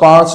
5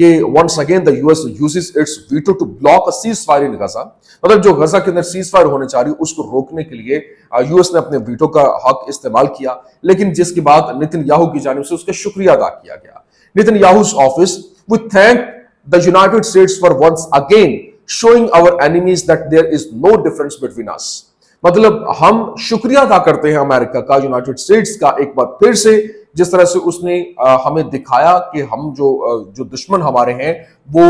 کہ once again the US uses its veto to block a ceasefire in Gaza. مطلب جو غزہ کے اندر cease fire ہونے چاہ رہی اس کو روکنے کے لیے یو ایس نے اپنے ویٹو کا حق استعمال کیا، لیکن جس کے بعد نیتن یاہو کی جانب سے اس کا شکریہ ادا کیا گیا. Nitin یاہو's office, we thank the United States for once again showing our enemies that there is no difference between us. مطلب ہم شکریہ ادا کرتے ہیں امریکہ کا، یونائٹڈ اسٹیٹس کا، ایک بار پھر سے جس طرح سے اس نے ہمیں دکھایا کہ ہم جو دشمن ہمارے ہیں وہ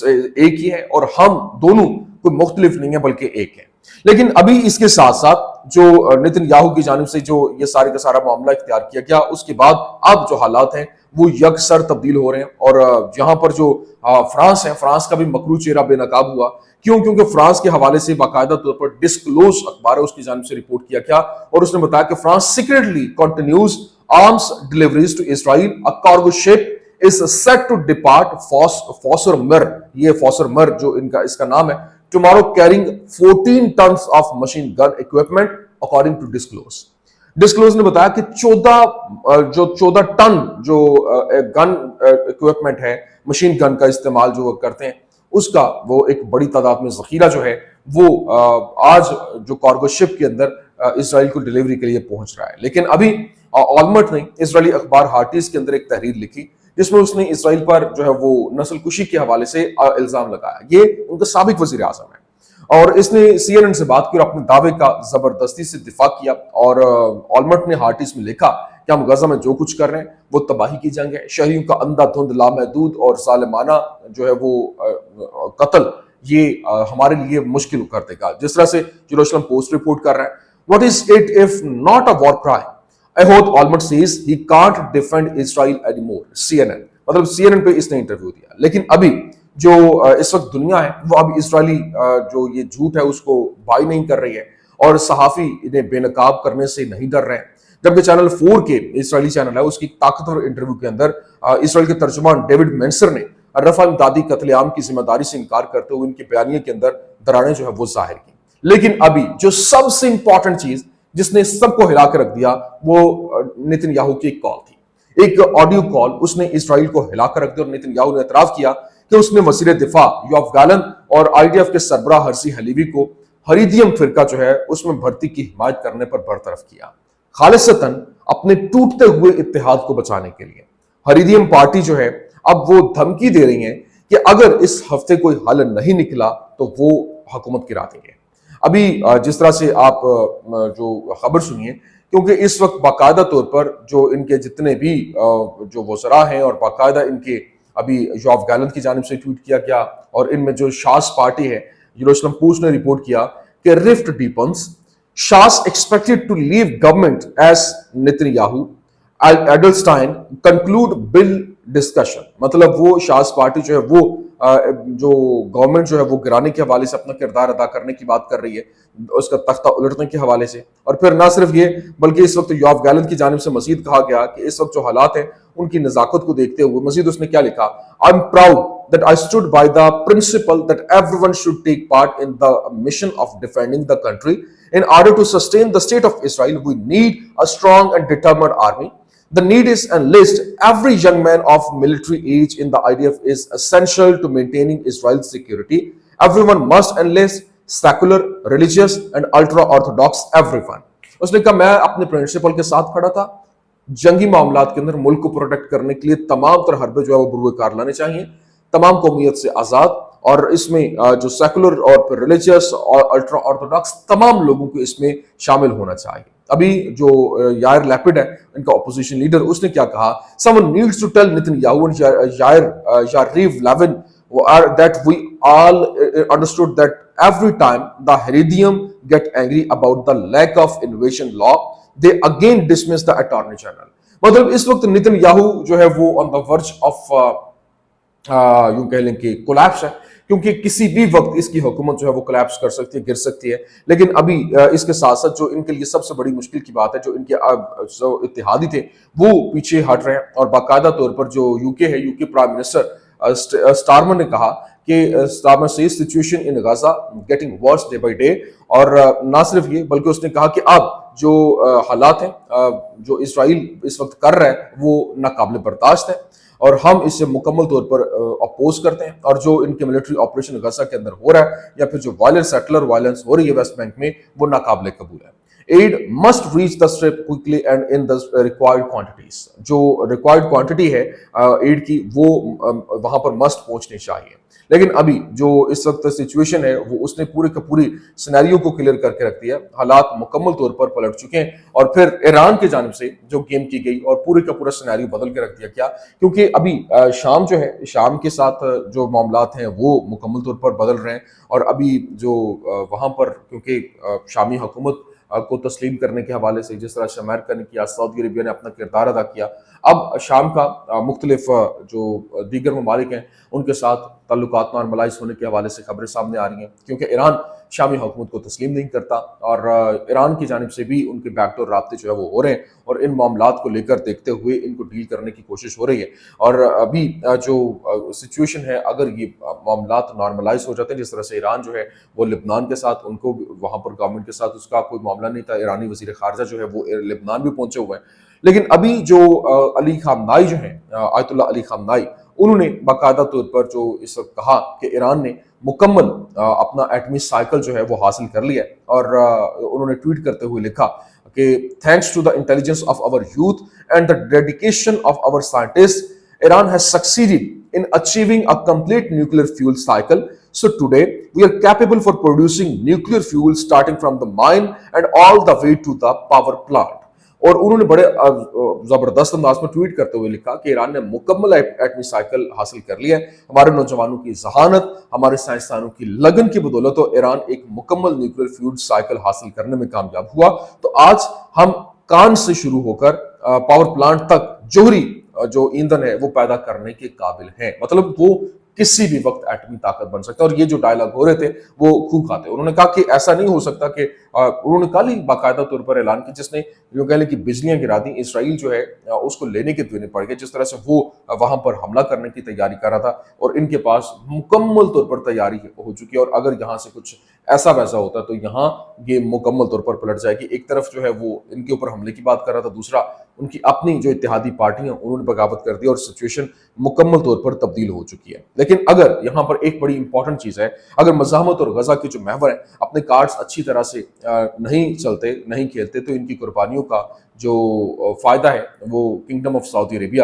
ایک ہی ہے اور ہم دونوں کوئی مختلف نہیں ہے بلکہ ایک ہے. لیکن ابھی اس کے ساتھ ساتھ جو نیتن یاہو کی جانب سے جو یہ سارے کا سارا معاملہ اختیار کیا گیا، اس کے بعد اب جو حالات ہیں وہ یکسر تبدیل ہو رہے ہیں. اور یہاں پر جو فرانس ہے، فرانس کا بھی مکرو چہرہ بے نقاب ہوا. کیونکہ فرانس کے حوالے سے باقاعدہ طور پر ڈسکلوز اخبار ہے اس کی جانب سے رپورٹ کیا گیا اور اس نے بتایا کہ France secretly continues arms deliveries to Israel. A cargo ship is set to depart Foster Mir, یہ Foster Mir جو اس کا نام ہے, tomorrow carrying 14 tons of machine gun equipment according to disclose نے بتایا کہ 14 ٹن جو گن اکوپمنٹ ہے, مشین گن کا استعمال جو کرتے ہیں, اس کا وہ ایک بڑی تعداد میں ذخیرہ جو ہے وہ آج جو کارگو شپ کے اندر اسرائیل کو ڈیلیوری کے لیے پہنچ رہا ہے. لیکن ابھی آلمرٹ نے اسرائیلی اخبار ہارٹیز کے اندر ایک تحریر لکھی جس میں اس نے اسرائیل پر جو ہے وہ نسل کشی کے حوالے سے الزام لگایا. یہ ان کا سابق وزیر اعظم ہے اور اس نے سی این این سے بات کی اور اپنے دعوے کا زبردستی سے دفاع کیا. اور آلمرٹ نے ہارٹیز میں لکھا کہ ہم غزہ میں جو کچھ کر رہے ہیں وہ تباہی کی جنگ ہے, شہریوں کا اندھا دھند لامحدود اور ظالمانہ جو ہے وہ قتل, یہ ہمارے لیے مشکل کر دے گا. جس طرح سے جیروسلم پوسٹ رپورٹ کر رہا ہے, what is it if not a war crime? Ehud Olmert says he can't defend Israel anymore. CNN مطلب CNN پہ اس نے انٹرویو دیا. لیکن ابھی جو اس وقت دنیا ہے وہ اب اسرائیلی جو یہ جھوٹ ہے اس کو بائی نہیں کر رہی ہے اور صحافی انہیں بے نقاب کرنے سے نہیں ڈر رہے ہیں. جبکہ چینل 4 کے اسرائیلی چینل ہے, اس کی طاقتور انٹرویو کے اندر اسرائیل کے ترجمان ڈیوڈ مینسر نے رفح امدادی قتل عام کی ذمہ داری سے انکار کرتے ہوئے ان کی بیانیے کے اندر دراڑیں جو ہے وہ ظاہر کی. لیکن ابھی جو سب سے امپورٹنٹ چیز جس نے سب کو ہلا کر رکھ دیا وہ نیتن یاہو کی ایک کال تھی, ایک آڈیو کال. اس نے اسرائیل کو ہلا کر رکھ دیا اور نیتن یاہو نے اعتراف کیا کہ اس نے وزیر دفاع یوآف گالنٹ اور آئی ڈی ایف کے سربراہ ہرسی حلیوی کو حریدیم فرقہ جو ہے اس میں بھرتی کی حمایت کرنے پر برطرف کیا, خالصتاً اپنے ٹوٹتے ہوئے اتحاد کو بچانے کے لیے. حریدیم پارٹی جو ہے اب وہ دھمکی دے رہی ہیں کہ اگر اس ہفتے کوئی حل نہیں نکلا تو وہ حکومت گرا دیں گے. ابھی جس طرح سے آپ جو خبر سنیے, کیونکہ اس وقت باقاعدہ طور پر جو ان کے جتنے بھی جو وزراء ہیں اور باقاعدہ ان کے ابھی یوآف گالنٹ کی جانب سے ٹویٹ کیا گیا اور ان میں جو شاس پارٹی ہے, جیروسلم پوسٹ نے رپورٹ کیا کہ rift deepens, Shas expected to leave government as Netanyahu Edelstein conclude bill discussion. مطلب وہ شاس پارٹی جو ہے وہ جو گورنمنٹ جو ہے وہ گرانے کے حوالے سے اپنا کردار ادا کرنے کی بات کر رہی ہے, اس کا تختہ الٹنے کے حوالے سے. اور پھر نہ صرف یہ بلکہ اس وقت یوآف گالنٹ کی جانب سے مزید کہا گیا کہ اس وقت جو حالات ہیں ان کی نزاکت کو دیکھتے ہوئے مزید اس نے کیا لکھا, I am proud that I stood by the principle that everyone should take part in the mission of defending the country. In order to sustain the state of Israel, we need a strong and determined army. The need is enlist every young man of military age in the IDF is essential to maintaining Israel's security. Everyone must enlist secular, religious and ultra-orthodox everyone. اس نے کہا میں اپنے principal کے ساتھ کھڑا تھا. جنگی معاملات کے اندر ملک کو پروٹیکٹ کرنے کے لیے تمام تر حربے جو ہے وہ بروئے کار لانے چاہیے, تمام قومیت سے آزاد, اور اس میں جو سیکولر اور ریلیجیس اور الٹرا آرتھوڈاکس تمام لوگوں کو اس میں شامل ہونا چاہیے. ابھی جو یائر لیپڈ ہے ان کا اپوزیشن لیڈر, اس نے کیا کہا, someone needs to tell Netanyahu and Yariv Levin that we all understood that every time the Haredim get angry about the lack of invasion law, they again dismiss the attorney general. مطلب اس وقت Nitin Yahoo جو ہے وہ on the verge of یوں کہہ لیں کہ collapse ہے, کیونکہ کسی بھی وقت اس کی حکومت جو ہے وہ کولیپس کر سکتی ہے, گر سکتی ہے. لیکن ابھی اس کے ساتھ ساتھ جو ان کے لیے سب سے بڑی مشکل کی بات ہے, جو ان کے جو اتحادی تھے وہ پیچھے ہٹ رہے ہیں. اور باقاعدہ طور پر جو یو کے ہے, یو کے پرائم منسٹر اسٹارمر نے کہا کہ اسٹارمر سے situation in Gaza getting worse day by day. اور نہ صرف یہ بلکہ اس نے کہا کہ اب جو حالات ہیں جو اسرائیل اس وقت کر رہا ہے وہ ناقابل برداشت ہے. اور ہم اس سے مکمل طور پر اپوز کرتے ہیں، اور جو ان کے ملٹری آپریشن غزہ کے اندر ہو رہا ہے یا پھر جو وائلنٹ سیٹلر وائلنس ہو رہی ہے ویسٹ بینک میں، وہ ناقابل قبول ہے۔ Aid must reach the strip quickly and in the required quantities۔ جو required quantity ہے ایڈ کی، وہ وہاں پر must پہنچنی چاہیے۔ لیکن ابھی جو اس وقت سچویشن ہے وہ اس نے پورے کا پوری سینیریو کو کلیئر کر کے رکھ دیا، حالات مکمل طور پر پلٹ چکے ہیں، اور پھر ایران کی جانب سے جو گیم کی گئی اور پورے کا پورا سینیریو بدل کے رکھ دیا کیا، کیونکہ ابھی شام جو ہے، شام کے ساتھ جو معاملات ہیں وہ مکمل طور پر بدل رہے ہیں، اور ابھی جو وہاں پر کیونکہ شامی حکومت کو تسلیم کرنے کے حوالے سے جس طرح سے امریکہ نے کیا، سعودی عربیہ نے اپنا کردار ادا کیا، اب شام کا مختلف جو دیگر ممالک ہیں ان کے ساتھ تعلقات نارملائز ہونے کے حوالے سے خبریں سامنے آ رہی ہیں، کیونکہ ایران شامی حکومت کو تسلیم نہیں کرتا، اور ایران کی جانب سے بھی ان کے بیک ڈور رابطے جو ہے وہ ہو رہے ہیں، اور ان معاملات کو لے کر دیکھتے ہوئے ان کو ڈیل کرنے کی کوشش ہو رہی ہے۔ اور ابھی جو سچویشن ہے، اگر یہ معاملات نارملائز ہو جاتے ہیں، جس طرح سے ایران جو ہے وہ لبنان کے ساتھ، ان کو وہاں پر گورنمنٹ کے ساتھ اس کا کوئی معاملہ نہیں تھا، ایرانی وزیر خارجہ جو ہے وہ لبنان بھی پہنچے ہوئے ہیں، لیکن ابھی جو علی خامنائی جو ہیں، آیت اللہ علی خامنائی، انہوں نے باقاعدہ طور پر جو اس وقت کہا کہ ایران نے مکمل اپنا ایٹمی سائیکل جو ہے وہ حاصل کر لیا ہے، اور انہوں نے ٹویٹ کرتے ہوئے لکھا کہ thanks to the intelligence of our youth and the dedication of our scientists, Iran has succeeded in achieving a complete nuclear fuel cycle. So today we are capable for producing nuclear fuel starting from the mine and all the way to the power plant۔ اور انہوں نے بڑے زبردست انداز میں tweet کرتے ہوئے لکھا کہ ایران نے مکمل ایٹمی سائیکل حاصل کر لیا ہے، ہمارے نوجوانوں کی ذہانت، ہمارے سائنسدانوں کی لگن کی بدولت تو ایران ایک مکمل نیوکلیر فیول سائیکل حاصل کرنے میں کامیاب ہوا۔ تو آج ہم کان سے شروع ہو کر پاور پلانٹ تک جوہری جو ایندھن ہے وہ پیدا کرنے کے قابل ہیں، مطلب وہ کسی بھی وقت ایٹمی طاقت بن سکتا ہے۔ اور یہ جو ڈائلاگ ہو رہے تھے وہ خوب کھاتے، انہوں نے کہا کہ ایسا نہیں ہو سکتا کہ انہوں نے کل ہی باقاعدہ طور پر اعلان کی، جس نے یوں کہہ لیں کہ بجلیاں گرا دیں، اسرائیل جو ہے اس کو لینے کے دینے پڑ گئے، جس طرح سے وہ وہاں پر حملہ کرنے کی تیاری کر رہا تھا، اور ان کے پاس مکمل طور پر تیاری ہو چکی ہے، اور اگر یہاں سے کچھ ایسا ویسا ہوتا تو یہاں یہ مکمل طور پر پلٹ جائے گی۔ ایک طرف جو ہے وہ ان کے اوپر حملے کی بات کر رہا تھا، دوسرا ان کی اپنی جو اتحادی پارٹیاں انہوں نے بغاوت کر دی، اور سچویشن مکمل طور پر تبدیل ہو چکی ہے۔ لیکن اگر یہاں پر ایک بڑی امپورٹنٹ چیز ہے، اگر مزاحمت اور غزہ کے جو محور ہیں اپنے کارڈز اچھی طرح سے نہیں چلتے، نہیں کھیلتے، تو ان کی قربانیوں کا جو فائدہ ہے وہ kingdom of Saudi Arabia,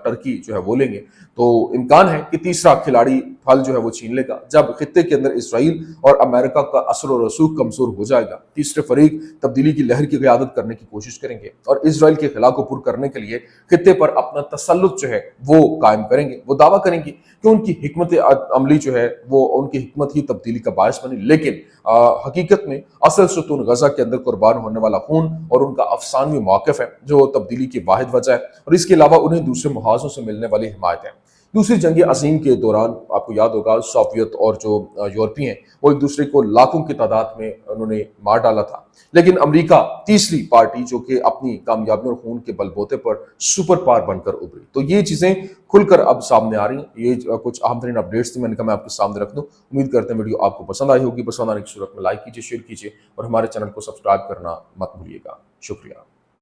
Turkey جو ہے وہ لیں گے۔ تو امکان ہے کہ تیسرا کھلاڑی پھل جو ہے وہ چھین لے گا، جب خطے کے اندر اسرائیل اور امریکہ کا اثر و رسوخ کمزور ہو جائے گا، تیسرے فریق تبدیلی کی لہر کی قیادت کرنے کی کوشش کریں گے، اور اسرائیل کے خلا کو پر کرنے کے لیے خطے پر اپنا تسلط جو ہے وہ قائم کریں گے۔ وہ دعویٰ کریں گے کہ ان کی حکمت عملی جو ہے وہ ان کی حکمت ہی تبدیلی کا باعث بنی، لیکن حقیقت میں اصل ستون غزہ کے اندر قربان ہونے والا خون اور ان کا افسانوی موقف ہے جو تبدیلی کی واحد وجہ ہے، اور اس کے علاوہ انہیں دوسرے محاذوں سے ملنے والی حمایت ہے۔ دوسری جنگ عظیم کے دوران آپ کو یاد ہوگا سوویت اور جو یورپی ہیں وہ ایک دوسرے کو لاکھوں کی تعداد میں انہوں نے مار ڈالا تھا، لیکن امریکہ تیسری پارٹی جو کہ اپنی کامیابیوں اور خون کے بل بوتے پر سپر پاور بن کر ابھری۔ تو یہ چیزیں کھل کر اب سامنے آ رہی ہیں۔ یہ کچھ اہم ترین اپڈیٹس تھی، میں نے کہا میں آپ کے سامنے رکھ دوں۔ امید کرتے ہیں ویڈیو آپ کو پسند آئی ہوگی، پسند آنے کی صورت میں لائک کیجیے، شیئر کیجیے، اور ہمارے چینل کو سبسکرائب کرنا مت بھولیے گا۔ شکریہ۔